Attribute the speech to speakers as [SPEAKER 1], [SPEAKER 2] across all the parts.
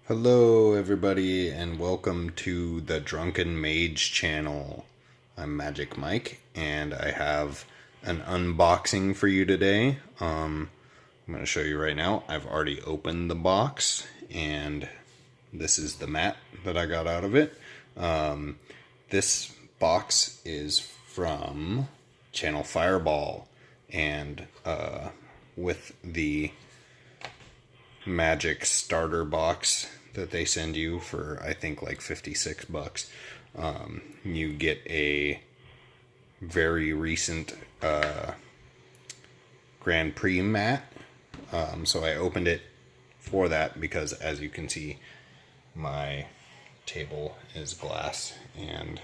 [SPEAKER 1] Hello everybody and welcome to the Drunken Mage channel. I'm Magic Mike and I have an unboxing for you today. I'm going to show you right now. I've already opened the box and this is the mat that I got out of it. This box is from Channel Fireball and with the Magic starter box that they send you for I think like 56 bucks. You get a very recent Grand Prix mat. So I opened it for that because, as you can see, my table is glass and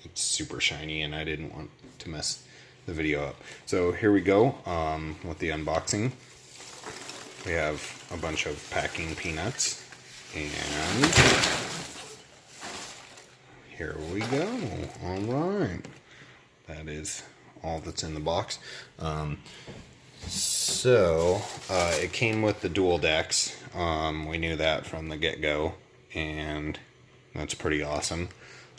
[SPEAKER 1] it's super shiny and I didn't want to mess the video up. So here we go with the unboxing. We have a bunch of packing peanuts, and here we go. All right, that is all that's in the box. It came with the dual decks. We knew that from the get-go, and that's pretty awesome.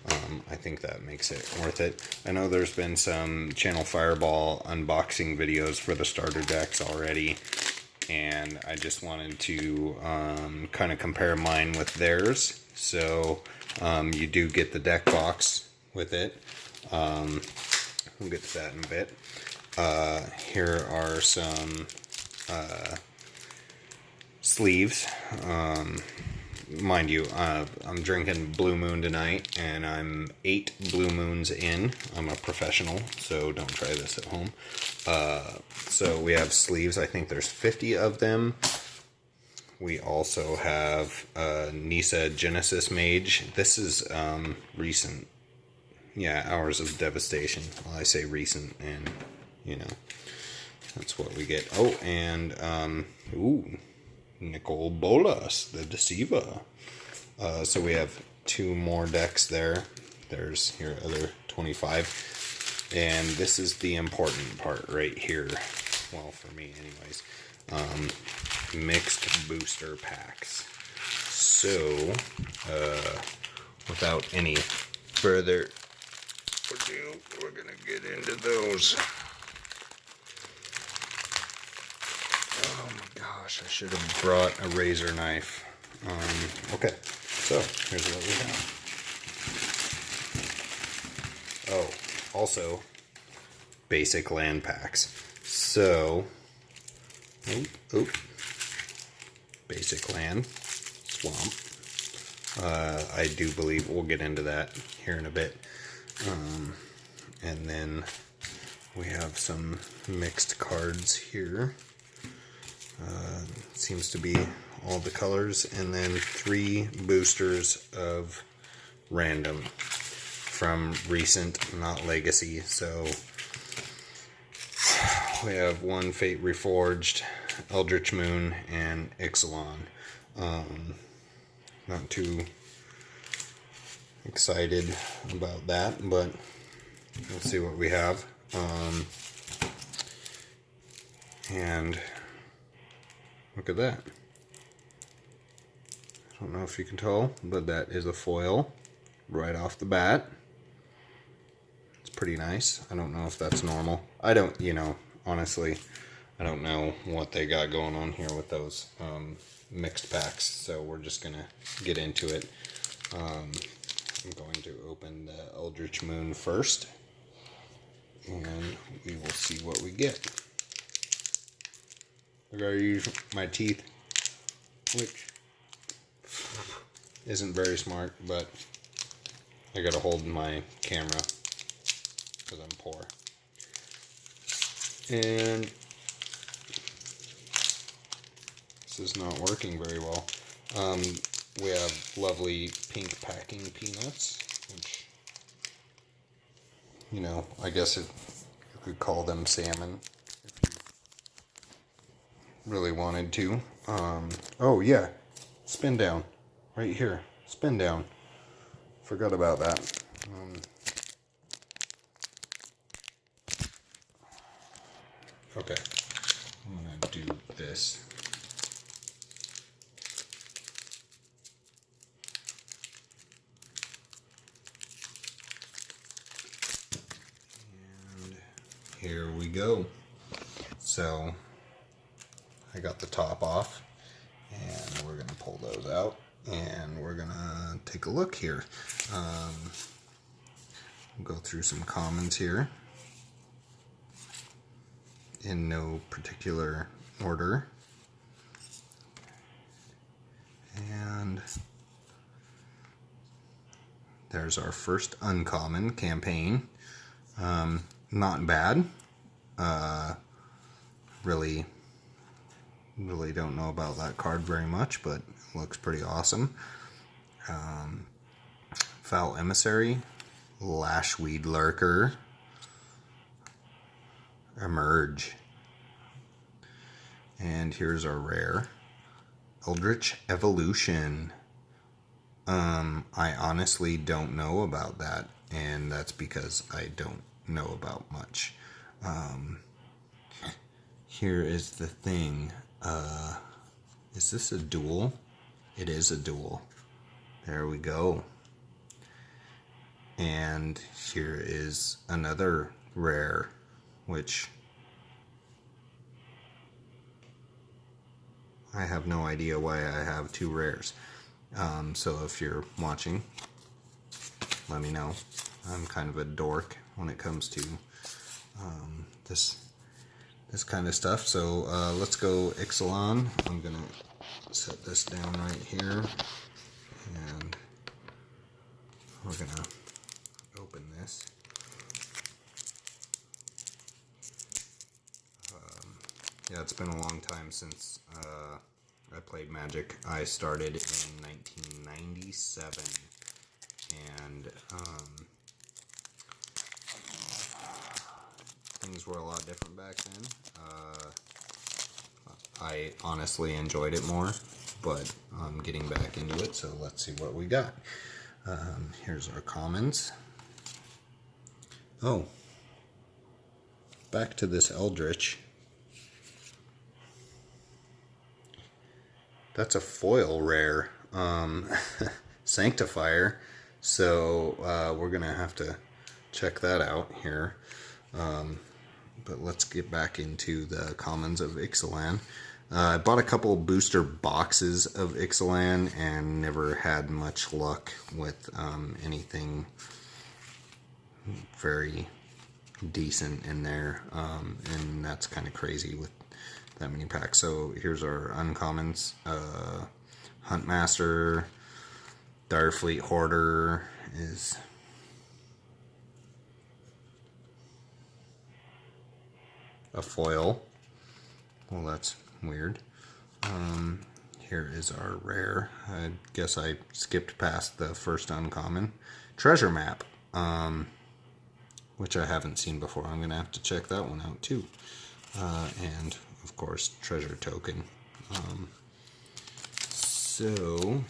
[SPEAKER 1] I think that makes it worth it. I know there's been some Channel Fireball unboxing videos for the starter decks already, and I just wanted to kind of compare mine with theirs. So you do get the deck box with it. We'll get to that in a bit. Here are some sleeves. Mind you, I'm drinking Blue Moon tonight, and I'm 8 Blue Moons in. I'm a professional, so don't try this at home. So we have sleeves. I think there's 50 of them. We also have Nisa Genesis Mage. This is recent. Yeah, Hours of Devastation. Well, I say recent, and, you know, that's what we get. Oh, and, Nicole Bolas, the Deceiver. So we have 2 more decks there. There's here other 25. And this is the important part right here. Well, for me anyways. Mixed booster packs. So, without any further ado, we're gonna get into those. Oh my gosh, I should have brought a razor knife. Okay, so here's what we have. Oh, also, basic land packs. So, basic land, swamp. I do believe we'll get into that here in a bit. And then we have some mixed cards here. Seems to be all the colors, and then 3 boosters of random from recent, not legacy. So we have 1 Fate Reforged, Eldritch Moon, and Ixalan. Not too excited about that, but let's see what we have. And look at that. I don't know if you can tell, but that is a foil right off the bat. It's pretty nice. I don't know if that's normal. I don't, honestly, I don't know what they got going on here with those mixed packs. So we're just going to get into it. I'm going to open the Eldritch Moon first, and we will see what we get. I gotta use my teeth, which isn't very smart, but I gotta hold my camera because I'm poor. And this is not working very well. We have lovely pink packing peanuts, which, I guess you could call them salmon if you really wanted to. Oh yeah, spin down, right here, spin down. Forgot about that. Okay, I'm gonna do this. here we go. So I got the top off, and we're gonna pull those out, and we're gonna take a look here. We'll go through some commons here in no particular order. And there's our first uncommon campaign. Not bad. Really don't know about that card very much, but it looks pretty awesome. Foul Emissary, Lashweed Lurker, Emerge. And here's our rare, Eldritch Evolution. I honestly don't know about that, and that's because I don't know about much. Here is the thing. Is this a duel? It is a duel. There we go. And here is another rare, which I have no idea why I have two rares. So if you're watching, let me know. I'm kind of a dork when it comes to this kind of stuff. So let's go Ixalan. I'm gonna set this down right here, and we're gonna open this. Yeah, it's been a long time since I played Magic. I started in 1997, and things were a lot different back then. I honestly enjoyed it more, but I'm getting back into it, so let's see what we got. Here's our commons. Oh, back to this Eldritch. That's a foil rare, Sanctifier, so we're gonna have to check that out here. But let's get back into the commons of Ixalan. I bought a couple booster boxes of Ixalan and never had much luck with anything very decent in there, and that's kind of crazy with that many packs. So here's our uncommons. Huntmaster, Direfleet Hoarder is a foil. Well, that's weird. Here is our rare. I guess I skipped past the first uncommon. Treasure Map, which I haven't seen before. I'm gonna have to check that one out too. And of course, Treasure Token. So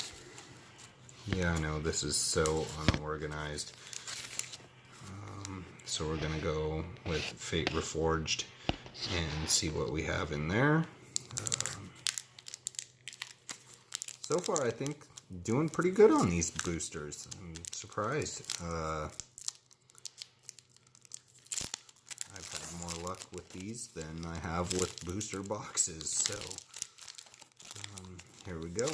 [SPEAKER 1] yeah, I know this is so unorganized. So we're gonna go with Fate Reforged and see what we have in there. So far, I think doing pretty good on these boosters. I'm surprised. I've had more luck with these than I have with booster boxes. So here we go.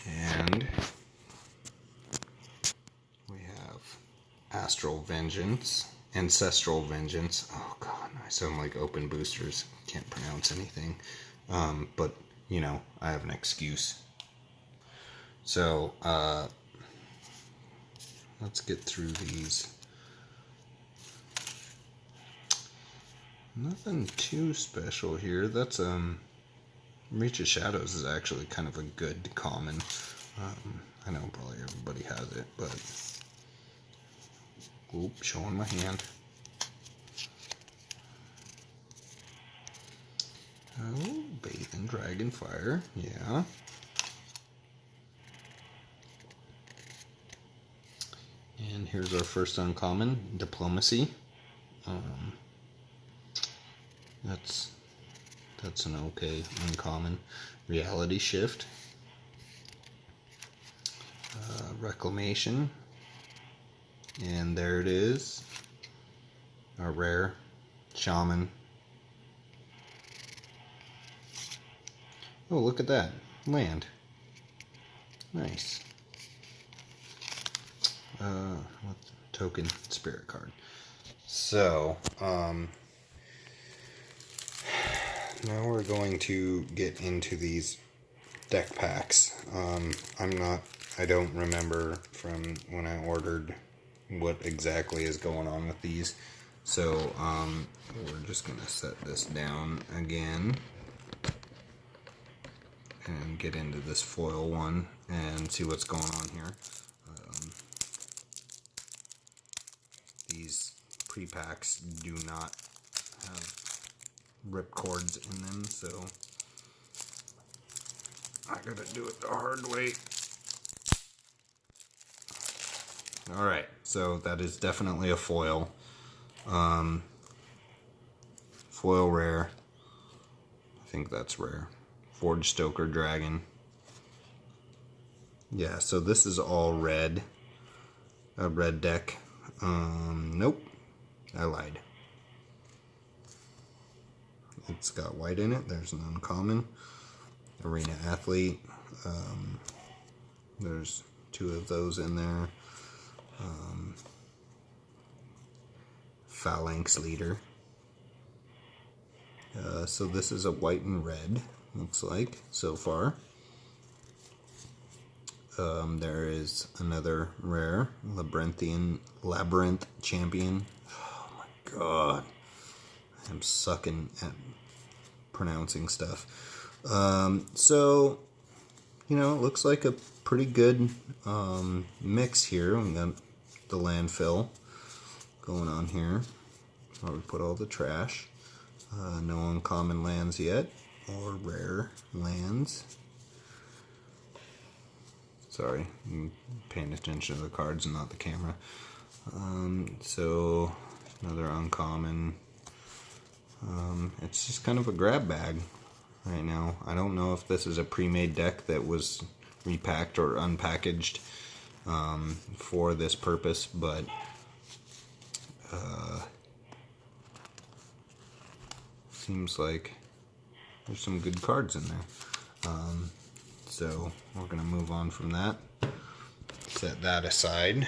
[SPEAKER 1] And we have Astral Vengeance. Ancestral Vengeance. Oh god, I sound like open boosters. Can't pronounce anything. But, you know, I have an excuse. So, let's get through these. Nothing too special here. That's, Reach of Shadows is actually kind of a good common. I know probably everybody has it, but oop, showing my hand. Oh, Bathing Dragonfire, yeah. And here's our first uncommon, Diplomacy. That's an okay uncommon. Reality Shift. Reclamation. And there it is. a rare shaman. Oh, look at that. Land. Nice. What's the token? Spirit card. So, now we're going to get into these deck packs. I don't remember from when I ordered what exactly is going on with these. So, we're just going to set this down again and get into this foil one and see what's going on here. These pre-packs do not have rip cords in them, so I gotta do it the hard way. Alright, so that is definitely a foil. Foil rare. I think that's rare. Forge Stoker Dragon. Yeah, so this is all red. A red deck. Nope. I lied. It's got white in it. There's an uncommon. Arena Athlete. There's 2 of those in there. Phalanx Leader. So this is a white and red, looks like, so far. There is another rare, Labyrinth Champion. Oh my god. I'm sucking at pronouncing stuff. So, you know, it looks like a pretty good mix here. We got the landfill going on here, where we put all the trash. No uncommon lands yet, or rare lands. Sorry, I'm paying attention to the cards and not the camera. So, another uncommon. It's just kind of a grab bag right now. I don't know if this is a pre-made deck that was repacked or unpackaged for this purpose, but seems like there's some good cards in there. So we're going to move on from that. Set that aside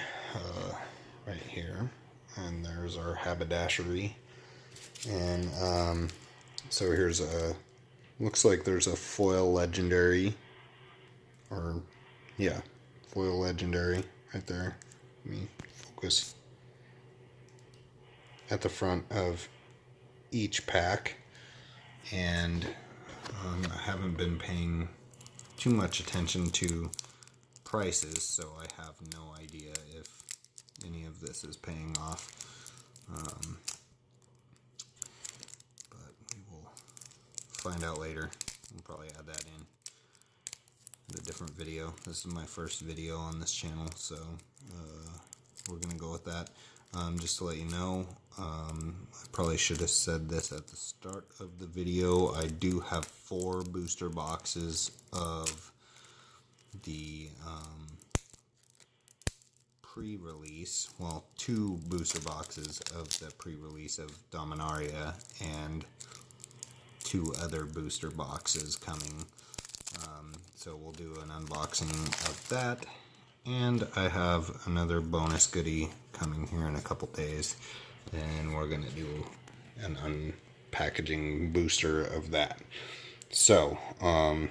[SPEAKER 1] right here. And there's our haberdashery. And so here's looks like there's a foil legendary. Or, yeah, foil legendary right there. Let me focus. At the front of each pack. And I haven't been paying too much attention to prices, so I have no idea if any of this is paying off. But we will find out later. We'll probably add that in a different video. This is my first video on this channel, so we're going to go with that. Just to let you know, I probably should have said this at the start of the video. I do have 4 booster boxes of the pre-release. Well, 2 booster boxes of the pre-release of Dominaria and 2 other booster boxes coming. So we'll do an unboxing of that. And I have another bonus goodie coming here in a couple days, and we're going to do an unpackaging booster of that. So, I'm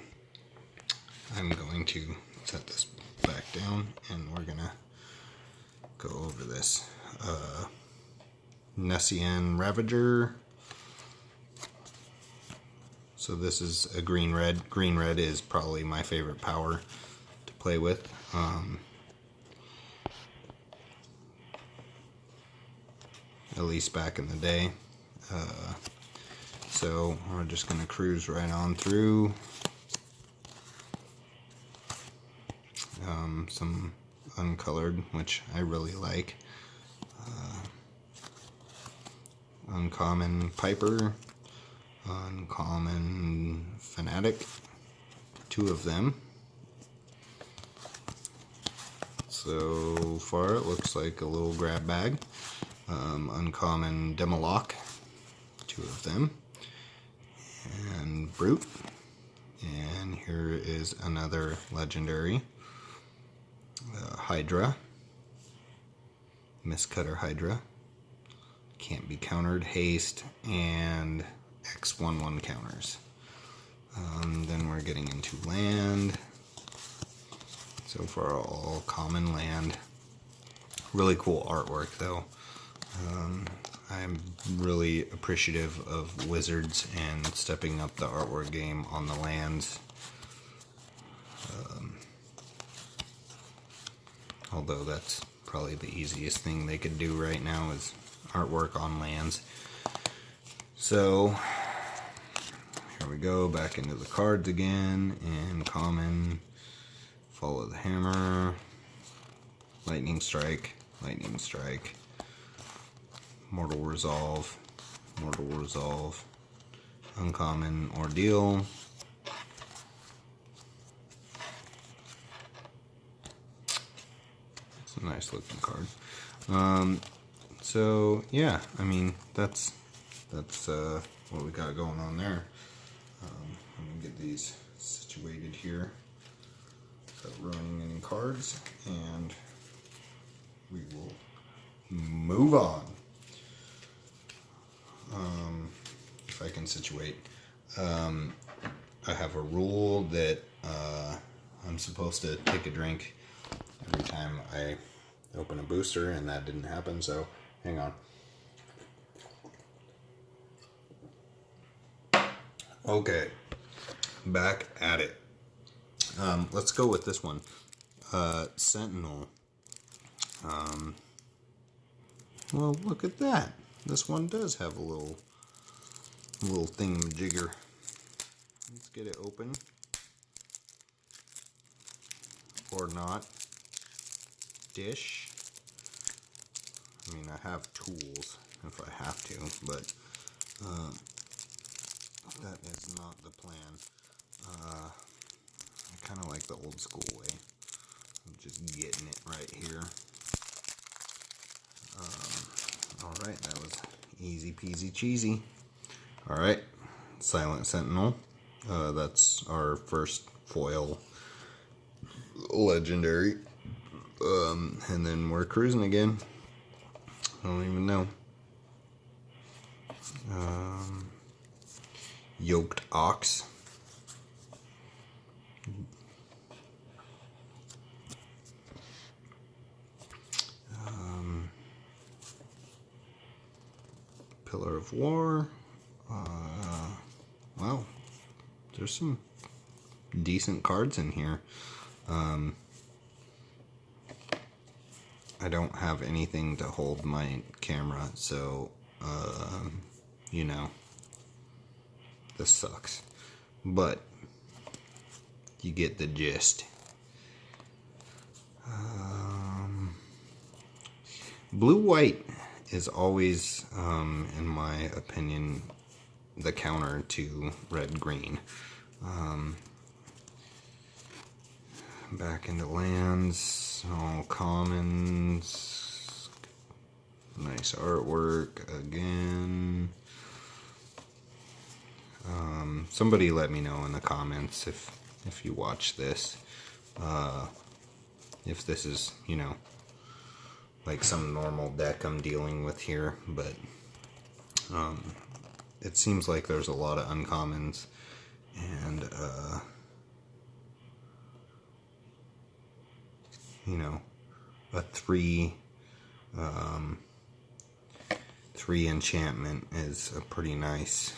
[SPEAKER 1] going to set this back down, and we're going to go over this. Nessian Ravager. So this is a green-red. Green-red is probably my favorite power to play with. At least back in the day. So we're just going to cruise right on through. Some uncolored, which I really like. Uncommon Piper. Uncommon Fanatic. 2 of them. So far it looks like a little grab bag. uncommon Demolock, 2 of them, and Brute. And here is another legendary, Hydra, Mistcutter Hydra, can't be countered, haste, and X11 counters. Then we're getting into land. So far, all common land. Really cool artwork, though. I'm really appreciative of Wizards and stepping up the artwork game on the lands. Although that's probably the easiest thing they could do right now is artwork on lands. So here we go, back into the cards again, and common, follow the hammer, lightning strike, mortal resolve, uncommon ordeal, it's a nice looking card. So yeah, I mean that's what we got going on there. Let me get these situated here without ruining any cards, and we will move on. If I can situate, I have a rule that I'm supposed to take a drink every time I open a booster, and that didn't happen, so hang on. Okay, back at it. Let's go with this one. Sentinel. Well, look at that. This one does have a little thingamajigger. Let's get it open. Or not. Dish. I mean, I have tools if I have to, but that is not the plan. I kind of like the old school way. I'm just getting it right here. Alright, that was easy peasy cheesy. Alright, Silent Sentinel. That's our first foil legendary. And then we're cruising again. I don't even know. Yoked Ox. Pillar of War. Wow, there's some decent cards in here. I don't have anything to hold my camera, so you know, this sucks, but you get the gist. Blue-white is always, in my opinion, the counter to red-green. Back into lands, all commons, nice artwork again. Somebody let me know in the comments if you watch this, if this is, you know, like some normal deck I'm dealing with here, but it seems like there's a lot of uncommons, and you know, a 3 enchantment is a pretty nice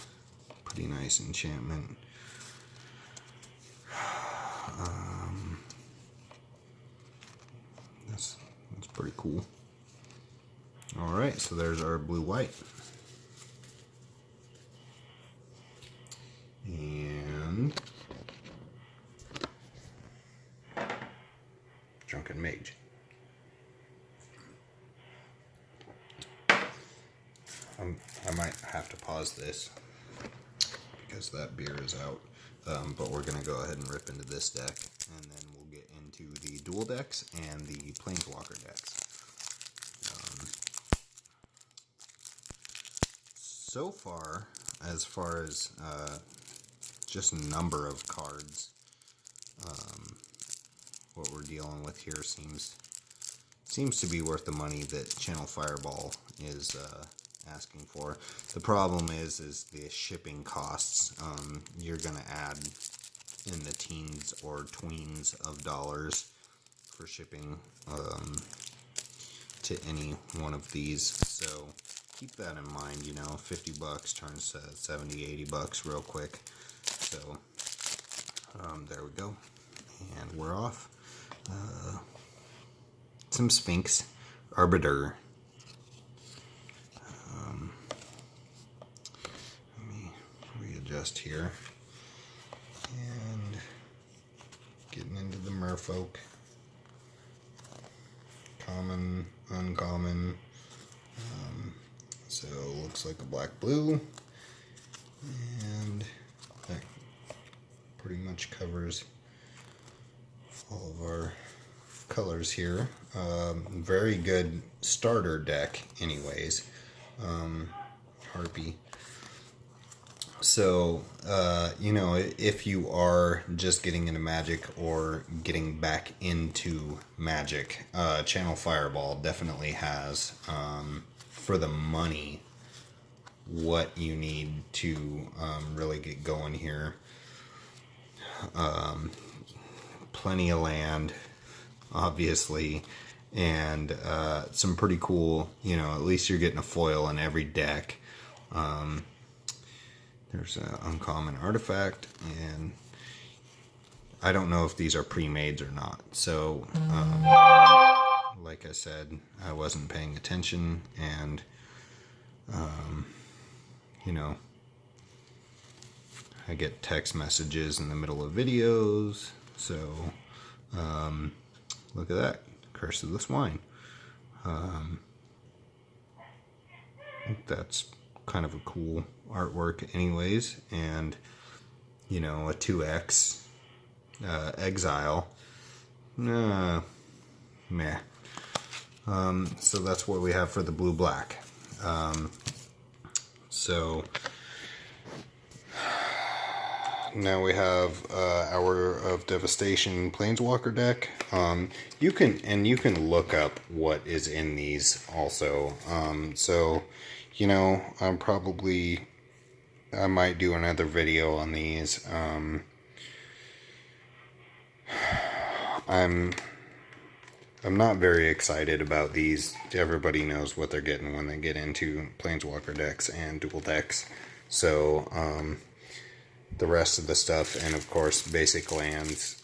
[SPEAKER 1] enchantment. That's pretty cool. Alright, so there's our blue-white. And Drunken Mage. I might have to pause this because that beer is out, but we're going to go ahead and rip into this deck, and then we'll get into the dual decks and the Planeswalker decks. so far as just number of cards, what we're dealing with here seems to be worth the money that Channel Fireball is asking for. The problem is the shipping costs. You're going to add in the teens or tweens of dollars for shipping to any one of these. So keep that in mind. You know, 50 bucks turns to 70, 80 bucks real quick. So there we go. And we're off. Some Sphinx Arbiter. Let me readjust here. And getting into the merfolk. Common, uncommon. So looks like a black blue. And that pretty much covers all of our colors here. Very good starter deck anyways. Harpy. So, you know, if you are just getting into Magic or getting back into Magic, Channel Fireball definitely has, for the money, what you need to really get going here. Plenty of land, obviously, and some pretty cool, you know, at least you're getting a foil in every deck. There's an uncommon artifact, and I don't know if these are pre-mades or not. So, like I said, I wasn't paying attention, and, you know, I get text messages in the middle of videos. So, look at that. Curse of the Swine. I think that's kind of a cool artwork anyways. And, you know, a 2X Exile. Meh. So that's what we have for the blue-black. So now we have Hour of Devastation Planeswalker deck. You can look up what is in these also. So, you know, I might do another video on these. I'm not very excited about these. Everybody knows what they're getting when they get into Planeswalker decks and dual decks. So, the rest of the stuff, and of course basic lands.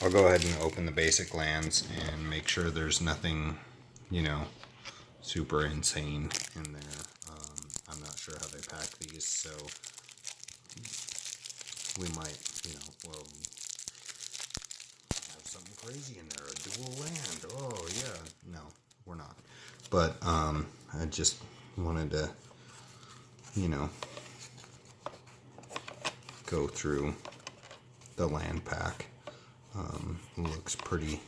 [SPEAKER 1] I'll go ahead and open the basic lands and make sure there's nothing, you know, super insane in there. I'm not sure how they pack these, so we might, you know, well, have something crazy in there, a dual land. Oh yeah, no, we're not. But I just wanted to, you know, go through the land pack. Looks pretty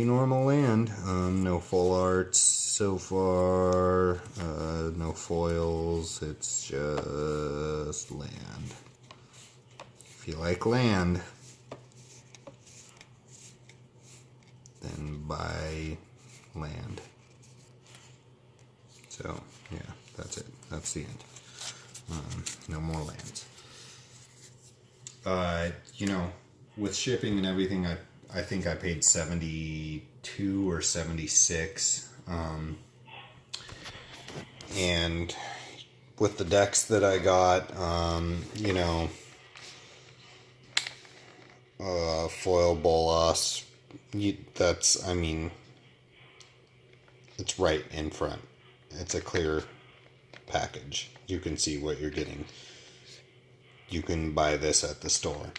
[SPEAKER 1] normal land. No full arts so far, no foils, it's just land. If you like land, then buy land. So yeah, that's it. That's the end. No more lands. You know, with shipping and everything, I think I paid 72 or 76. And with the decks that I got, you know, foil Bolas, that's, I mean, it's right in front. It's a clear package. You can see what you're getting. You can buy this at the store.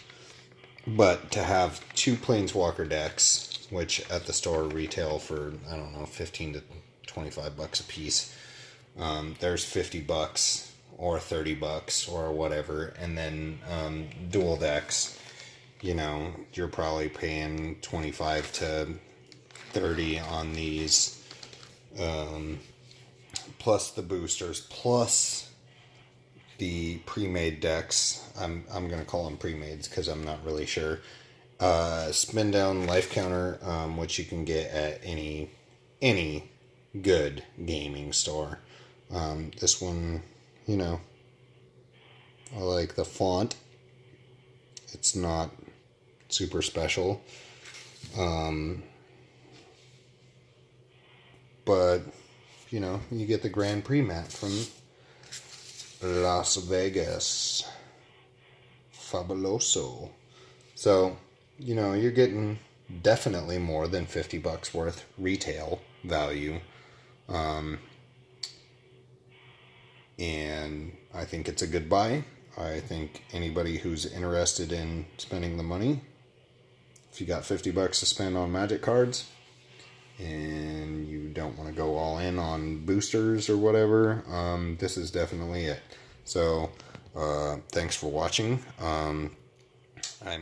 [SPEAKER 1] But to have two Planeswalker decks, which at the store retail for, I don't know, 15 to 25 bucks a piece, there's 50 bucks or 30 bucks or whatever, and then dual decks, you know, you're probably paying 25 to 30 on these. plus the boosters, plus the pre-made decks. I'm going to call them pre-mades because I'm not really sure. Spin down life counter, which you can get at any good gaming store. This one, you know, I like the font. It's not super special. But, you know, you get the Grand Prix mat from Las Vegas. Fabuloso. So, you know, you're getting definitely more than $50 worth retail value. And I think it's a good buy. I think anybody who's interested in spending the money, if you got $50 to spend on Magic cards and you don't want to go all in on boosters or whatever, this is definitely it. So thanks for watching. I'm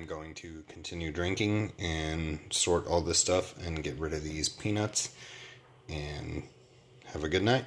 [SPEAKER 1] going to continue drinking and sort all this stuff and get rid of these peanuts, and have a good night.